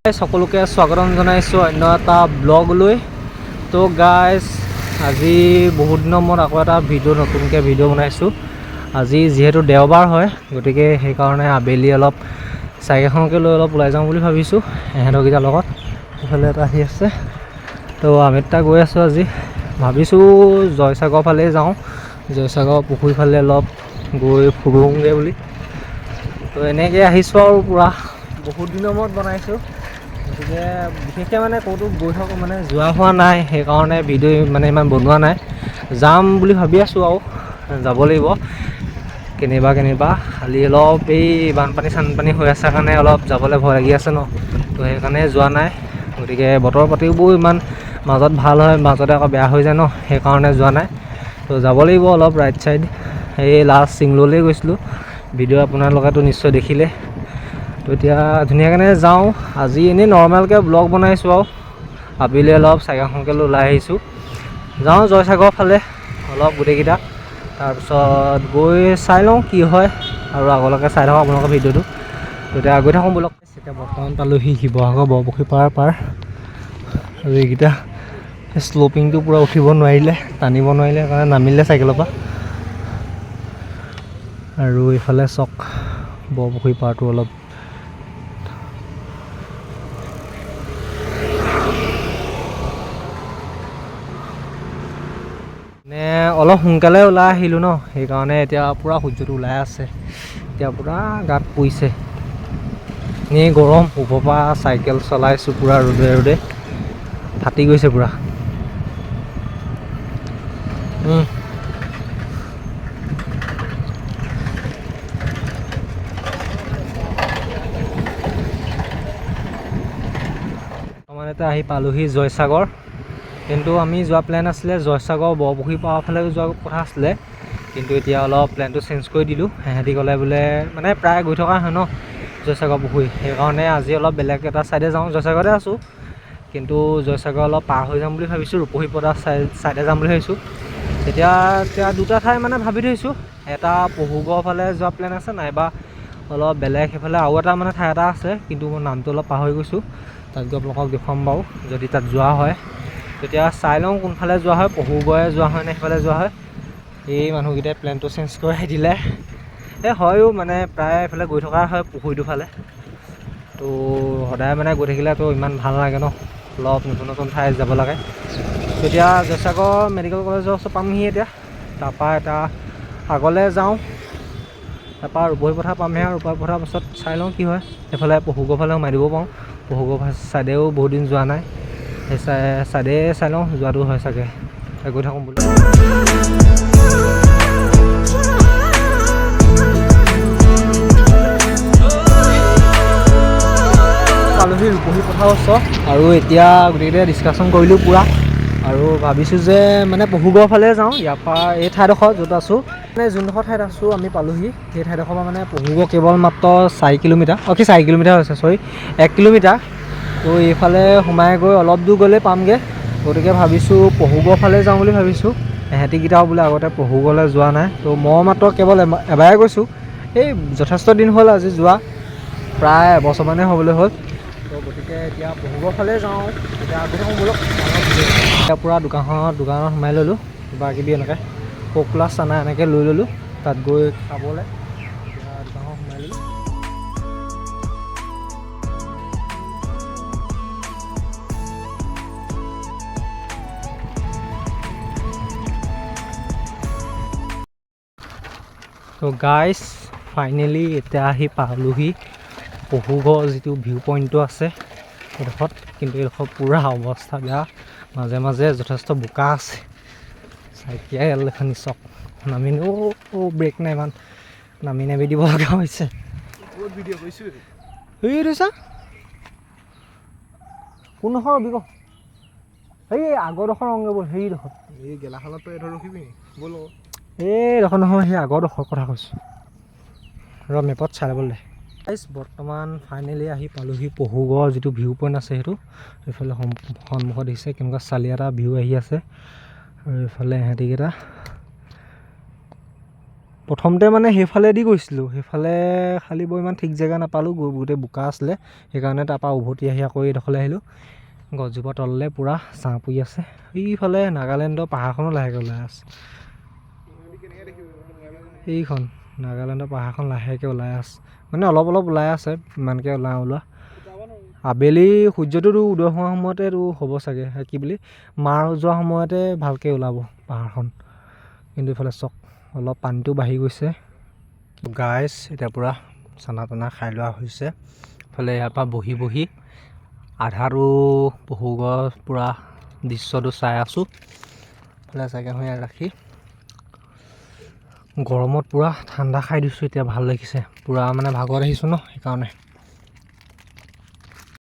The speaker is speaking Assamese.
সকলোকে স্বাগতম জনাইছোঁ অন্য এটা ব্লগলৈ। তো গাইজ আজি বহুত দিনৰ মূৰত আকৌ এটা নতুনকৈ ভিডিঅ' বনাইছোঁ। আজি যিহেতু দেওবাৰ হয়, গতিকে সেইকাৰণে আবেলি অলপ চাইকেলখনকে লৈ অলপ ওলাই যাওঁ বুলি ভাবিছোঁ এহেঁতৰকেইটাৰ লগত। এইফালে এটা আহি আছে, তো আমি এটা গৈ আছোঁ। আজি ভাবিছোঁ জয়সাগৰ ফালেই যাওঁ, জয়সাগৰ পুখুৰী ফালে অলপ গৈ ফুৰোঁগৈ বুলি। তো এনেকৈ আহিছোঁ আৰু পূৰা বহুত দিনৰ মূৰত বনাইছোঁ, গতিকে বিশেষকৈ মানে ক'তো গৈ থকা মানে যোৱা হোৱা নাই, সেইকাৰণে ভিডিঅ' মানে ইমান বনোৱা নাই। যাম বুলি ভাবি আছোঁ আৰু যাব লাগিব কেনিবা খালি অলপ এই বানপানী হৈ আছে কাৰণে অলপ যাবলৈ ভয় লাগি আছে ন, তো সেইকাৰণে যোৱা নাই। গতিকে বতৰ পাতিবোৰ ইমান মাজত ভাল হয়, মাজতে আকৌ বেয়া হৈ যায় ন, সেইকাৰণে যোৱা নাই। তো যাব লাগিব অলপ ৰাইট চাইড। এই লাষ্ট চিংললৈ গৈছিলোঁ, ভিডিঅ' আপোনালোকেতো নিশ্চয় দেখিলে। তো এতিয়া ধুনীয়াকৈ যাওঁ। আজি এনেই নৰ্মেলকৈ ব্লগ বনাইছোঁ আৰু আবেলি অলপ চাইকেলখনকে লৈ ওলাই আহিছোঁ। যাওঁ জয়সাগৰ ফালে অলপ গোটেইকেইটা, তাৰপিছত গৈ চাই লওঁ কি হয় আৰু আগলৈকে চাই থাকক আপোনালোকৰ ভিডিঅ'টো। তো এতিয়া গৈ থাকোঁ ব্লগ। এতিয়া বৰ্তমান পালোহি শিৱসাগৰ বৰপুখুৰী পাৰ আৰু এইকেইটা শ্ল'পিংটো পূৰা উঠিব নোৱাৰিলে, টানিব নোৱাৰিলে, সেইকাৰণে নামিলে চাইকেলৰ পৰা। আৰু এইফালে চক বৰপুখুৰী পাৰটো অলপ অলপ সোনকালে ওলাই আহিলোঁ ন, সেইকাৰণে এতিয়া পূৰা সূৰ্যটো ওলাই আছে, এতিয়া পূৰা গাত পৰিছে। এনেই গৰম, ওপৰৰ পৰা চাইকেল চলাইছোঁ পূৰা ৰ'দে ফাটি গৈছে পূৰা। এতিয়া আহি পালোহি জয়সাগৰ, কিন্তু আমি যোৱা প্লেন আছিলে জয়সাগৰ বৰপুখুৰী পাৰৰ ফালে যোৱা কথা আছিলে, কিন্তু এতিয়া অলপ প্লেনটো চেঞ্জ কৰি দিলোঁ। সিহঁতি ক'লে বোলে মানে প্ৰায় গৈ থকা হয় ন জয়সাগৰ পুখুৰী, সেইকাৰণে আজি অলপ বেলেগ এটা ছাইডে যাওঁ। জয়সাগৰতে আছোঁ, কিন্তু জয়সাগৰ অলপ পাৰ হৈ যাম বুলি ভাবিছোঁ, ৰূপহী পদা ছাইডে যাম বুলি ভাবিছোঁ। এতিয়া দুটা ঠাই মানে ভাবি থৈছোঁ, এটা পহুগড় ফালে যোৱা প্লেন আছে, নাইবা অলপ বেলেগ সেইফালে আৰু এটা মানে ঠাই এটা আছে, কিন্তু মই নামটো অলপ পাহৰি গৈছোঁ। তাত গৈ আপোনালোকক দেখুৱাম বাৰু যদি তাত যোৱা হয়। তেতিয়া চাই লওঁ কোনফালে যোৱা হয়, পহুগড়ে যোৱা হয় নে সেইফালে যোৱা হয়। এই মানুহকেইটাই প্লেনটো চেঞ্জ কৰাই দিলে। হয়ো মানে প্ৰায় এইফালে গৈ থকা হয় পুখুৰীটোৰ ফালে, তো সদায় মানে গৈ থাকিলেতো ইমান ভাল নালাগে ন, অলপ নতুন ঠাই যাব লাগে। তেতিয়া জয়সাগৰ মেডিকেল কলেজৰ ওচৰত পামহি এতিয়া, তাৰপৰা এটা আগলৈ যাওঁ, তাৰপৰা ৰূপহী পথাৰ পামহে, আৰু ৰূপহী পথাৰ পাছত চাই লওঁ কি হয়। এইফালে পহুগড় ফালে সোমাই দিব পাৰোঁ, পহুগড় ছাইডেও বহুত দিন যোৱা নাই, সেই ছাইডে চাই লওঁ যোৱাটো হয় চাগে। গৈ থাকোঁ বোলো। পালোহি ৰূপহী পথাৰ ওচৰত, আৰু এতিয়া গোটেইকেইটাই ডিছকাশ্যন কৰিলোঁ পূৰা, আৰু ভাবিছোঁ যে মানে পহুগড়ৰ ফালে যাওঁ। ইয়াৰ পৰা এই ঠাইডোখৰ য'ত আছোঁ, মানে যোনডোখৰ ঠাইত আছোঁ আমি পালোহি, সেই ঠাইডোখৰ পৰা মানে পহুগড় কেৱল মাত্ৰ 4 কিলোমিটাৰ, 4 কিলোমিটাৰ হৈছে, 1 কিলোমিটাৰ। তো এইফালে সোমাই গৈ অলপ দূৰ গ'লে পামগৈ, গতিকে ভাবিছোঁ পহুগড়ৰ ফালে যাওঁ বুলি ভাবিছোঁ। এহেঁতিকেইটাও বোলে আগতে পহুগড়লৈ যোৱা নাই, তো মই মাত্ৰ কেৱল এবাৰে গৈছোঁ। এই যথেষ্ট দিন হ'ল আজি যোৱা, প্ৰায় এবছৰমানেই হ'বলৈ হ'ল। তো গতিকে এতিয়া পহুগড়ৰ ফালে যাওঁ। এতিয়া গৈ থাকোঁ বোলক। এতিয়া পূৰা দোকানত সোমাই ল'লোঁ, কিবা কিবি এনেকৈ কক প্লাছ চানা এনেকৈ লৈ ল'লোঁ, তাত গৈ খাবলৈ। এতিয়া দোকানত সোমাই ল'লোঁ। তো গাইজ ফাইনেলি এতিয়া আহি পালোহি পহুগড় যিটো ভিউ পইণ্টটো আছে সেইডোখৰত, কিন্তু এইডোখৰ পূৰা অৱস্থা বেয়া, মাজে মাজে যথেষ্ট বোকা আছে। চাইকেল এখন চক নামিনো ব্ৰেক নাই, ইমান নামি দিব লগা হৈছে। ভিডিঅ' কৰিছোঁ এই ৰৈছা কোনডোখৰ ৰবি ক, সেই আগৰডোখৰ ৰংগে ব'ল, সেইডোখৰ এই গেলাখনতো এইডোখৰ ৰখিবি ব'ল, এইডোখৰ নহয়, সেই আগৰডোখৰ কথা কৈছোঁ, মেপত চাই ল'বলৈ। বৰ্তমান ফাইনেলি আহি পালোহি পহুগড়ৰ যিটো ভিউ পইণ্ট আছে সেইটো। এইফালে সন্মুখত দেখিছে কেনেকুৱা চালি এটা ভিউ আহি আছে, আৰু এইফালে এহেঁতিকেইটা প্ৰথমতে মানে সেইফালেদি গৈছিলোঁ, সেইফালে খালি বৰ ইমান ঠিক জেগা নাপালোঁ, গোটেই বোকা আছিলে, সেইকাৰণে তাৰপৰা উভতি আহি আকৌ এইডোখৰলৈ আহিলোঁ। গছজোপা তললৈ পূৰা ছাঁ পৰি আছে। এইফালে নাগালেণ্ডৰ পাহাৰখনো লাহেকৈ ওলাই আছে। এইখন নাগালেণ্ডৰ পাহাৰখন লাহেকৈ ওলাই আছে, মানে অলপ অলপ ওলাই আছে, ইমানকৈ ওলোৱা। আবেলি সূৰ্যটোতো উদয় হোৱাৰ সময়তে হ'ব চাগে, কি বুলি মাৰ যোৱা সময়তে ভালকৈ ওলাব পাহাৰখন। কিন্তু এইফালে চক অলপ পানীটো বাঢ়ি গৈছে। গাইছ এতিয়া পূৰা চানা তানা খাই লোৱা হৈছে। ইফালে ইয়াৰ পৰা বহি বহি আধাটো পহু গছ পূৰা দৃশ্যটো চাই আছোঁ। ইফালে জেগাখন ইয়াত ৰাখি গৰমত পূৰা ঠাণ্ডা খাই দিছোঁ, এতিয়া ভাল লাগিছে, পূৰা মানে ভাগৰত আহিছোঁ ন, সেইকাৰণে।